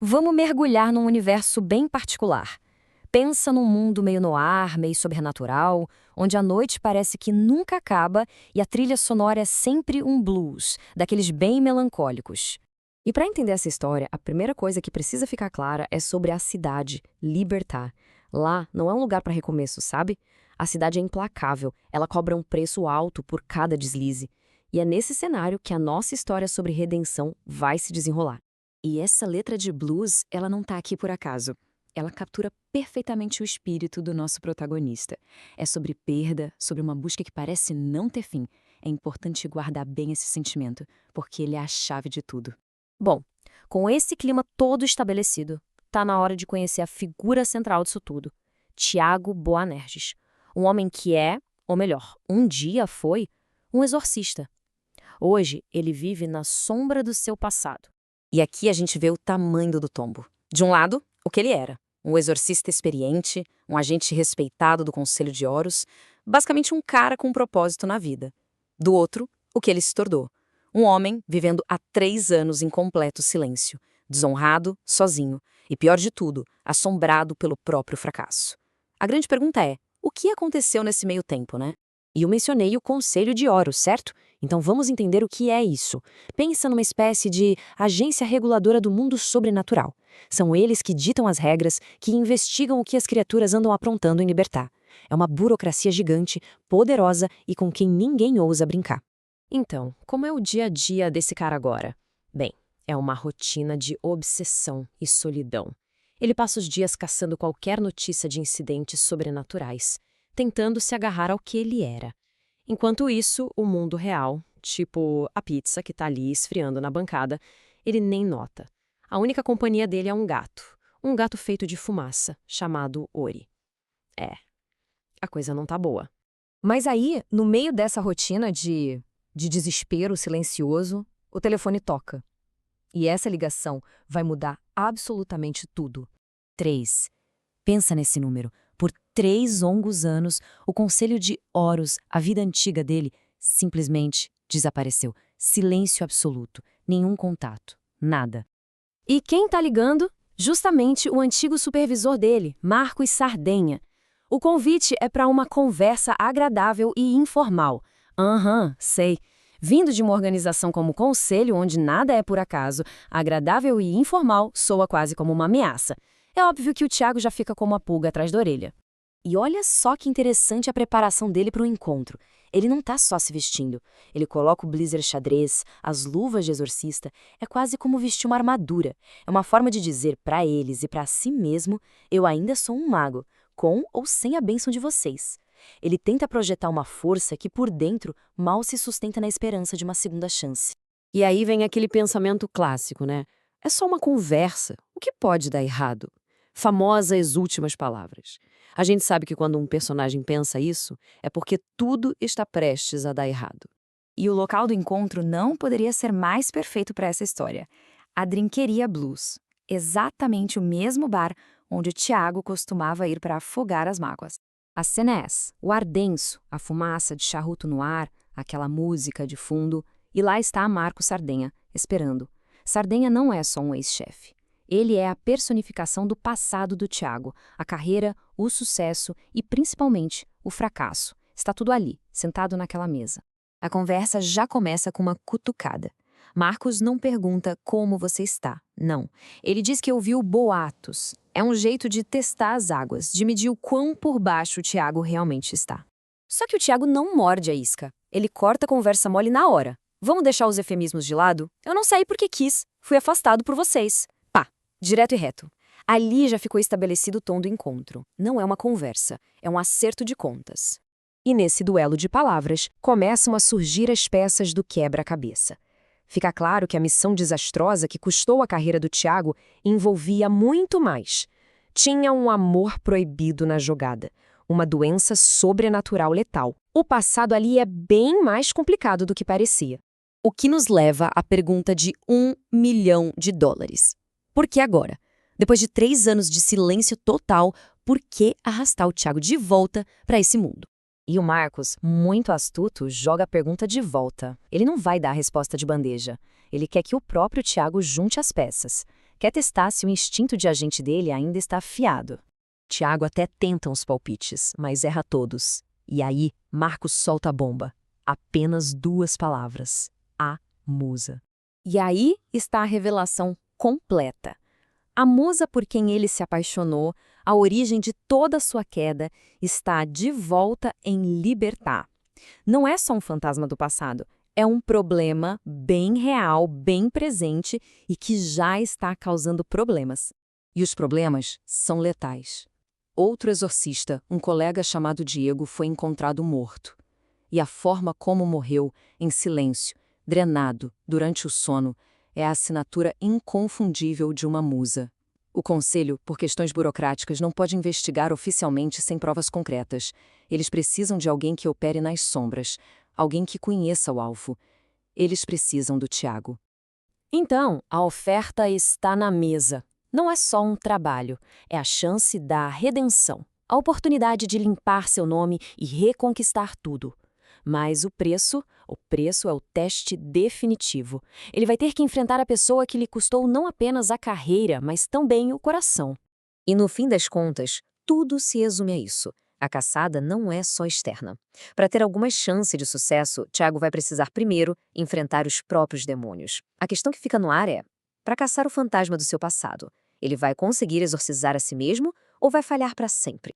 Vamos mergulhar num universo bem particular. Pensa num mundo meio noir, meio sobrenatural, onde a noite parece que nunca acaba e a trilha sonora é sempre um blues, daqueles bem melancólicos. E para entender essa história, a primeira coisa que precisa ficar clara é sobre a cidade, Libertar. Lá não é um lugar para recomeço, sabe? A cidade é implacável, ela cobra um preço alto por cada deslize. E é nesse cenário que a nossa história sobre redenção vai se desenrolar. E essa letra de blues, ela não tá aqui por acaso. Ela captura perfeitamente o espírito do nosso protagonista. É sobre perda, sobre uma busca que parece não ter fim. É importante guardar bem esse sentimento, porque ele é a chave de tudo. Bom, com esse clima todo estabelecido, tá na hora de conhecer a figura central disso tudo. Tiago Boanerges. Um homem que é, ou melhor, um dia foi, um exorcista. Hoje, ele vive na sombra do seu passado. E aqui a gente vê o tamanho do tombo. De um lado, o que ele era. Um exorcista experiente, um agente respeitado do Conselho de Horus, basicamente um cara com um propósito na vida. Do outro, o que ele se tornou. Um homem vivendo há 3 anos em completo silêncio, desonrado, sozinho e, pior de tudo, assombrado pelo próprio fracasso. A grande pergunta é, o que aconteceu nesse meio tempo, né? E eu mencionei o Conselho de Horus, certo? Então vamos entender o que é isso. Pensa numa espécie de agência reguladora do mundo sobrenatural. São eles que ditam as regras, que investigam o que as criaturas andam aprontando em Libertar. É uma burocracia gigante, poderosa e com quem ninguém ousa brincar. Então, como é o dia a dia desse cara agora? Bem, é uma rotina de obsessão e solidão. Ele passa os dias caçando qualquer notícia de incidentes sobrenaturais, tentando se agarrar ao que ele era. Enquanto isso, o mundo real, tipo a pizza que tá ali esfriando na bancada, ele nem nota. A única companhia dele é um gato feito de fumaça, chamado Ori. É, a coisa não tá boa. Mas aí, no meio dessa rotina de desespero silencioso, o telefone toca. E essa ligação vai mudar absolutamente tudo. 3. Pensa nesse número. Por 3 longos anos, o Conselho de Horus, a vida antiga dele, simplesmente desapareceu. Silêncio absoluto. Nenhum contato. Nada. E quem tá ligando? Justamente o antigo supervisor dele, Marcos Sardenha. O convite é para uma conversa agradável e informal. Sei. Vindo de uma organização como o Conselho, onde nada é por acaso, agradável e informal soa quase como uma ameaça. É óbvio que o Tiago já fica como a pulga atrás da orelha. E olha só que interessante a preparação dele para o encontro. Ele não tá só se vestindo. Ele coloca o blazer xadrez, as luvas de exorcista. É quase como vestir uma armadura. É uma forma de dizer para eles e para si mesmo, eu ainda sou um mago, com ou sem a bênção de vocês. Ele tenta projetar uma força que por dentro mal se sustenta na esperança de uma segunda chance. E aí vem aquele pensamento clássico, né? É só uma conversa. O que pode dar errado? Famosas últimas palavras. A gente sabe que quando um personagem pensa isso, é porque tudo está prestes a dar errado. E o local do encontro não poderia ser mais perfeito para essa história. A Drinqueria Blues. Exatamente o mesmo bar onde o Tiago costumava ir para afogar as mágoas. A cena é essa, o ar denso, a fumaça de charuto no ar, aquela música de fundo, e lá está Marco Sardenha, esperando. Sardenha não é só um ex-chefe. Ele é a personificação do passado do Tiago, a carreira, o sucesso e, principalmente, o fracasso. Está tudo ali, sentado naquela mesa. A conversa já começa com uma cutucada. Marcos não pergunta como você está, não. Ele diz que ouviu boatos. É um jeito de testar as águas, de medir o quão por baixo o Tiago realmente está. Só que o Tiago não morde a isca. Ele corta a conversa mole na hora. Vamos deixar os eufemismos de lado? Eu não saí porque quis. Fui afastado por vocês. Pá, direto e reto. Ali já ficou estabelecido o tom do encontro. Não é uma conversa, é um acerto de contas. E nesse duelo de palavras, começam a surgir as peças do quebra-cabeça. Fica claro que a missão desastrosa que custou a carreira do Tiago envolvia muito mais. Tinha um amor proibido na jogada, uma doença sobrenatural letal. O passado ali é bem mais complicado do que parecia. O que nos leva à pergunta de $1 milhão. Por que agora? Depois de 3 anos de silêncio total, por que arrastar o Tiago de volta para esse mundo? E o Marcos, muito astuto, joga a pergunta de volta. Ele não vai dar a resposta de bandeja. Ele quer que o próprio Tiago junte as peças. Quer testar se o instinto de agente dele ainda está afiado. Tiago até tenta uns palpites, mas erra todos. E aí, Marcos solta a bomba. Apenas 2 palavras. A musa. E aí está a revelação completa. A musa por quem ele se apaixonou, a origem de toda a sua queda, está de volta em Libertad. Não é só um fantasma do passado, é um problema bem real, bem presente e que já está causando problemas. E os problemas são letais. Outro exorcista, um colega chamado Diego, foi encontrado morto. E a forma como morreu, em silêncio, drenado, durante o sono, é a assinatura inconfundível de uma musa. O Conselho, por questões burocráticas, não pode investigar oficialmente sem provas concretas. Eles precisam de alguém que opere nas sombras, alguém que conheça o alvo. Eles precisam do Tiago. Então, a oferta está na mesa. Não é só um trabalho, é a chance da redenção, a oportunidade de limpar seu nome e reconquistar tudo. Mas o preço é o teste definitivo. Ele vai ter que enfrentar a pessoa que lhe custou não apenas a carreira, mas também o coração. E no fim das contas, tudo se resume a isso. A caçada não é só externa. Para ter alguma chance de sucesso, Tiago vai precisar primeiro enfrentar os próprios demônios. A questão que fica no ar é, para caçar o fantasma do seu passado, ele vai conseguir exorcizar a si mesmo ou vai falhar para sempre?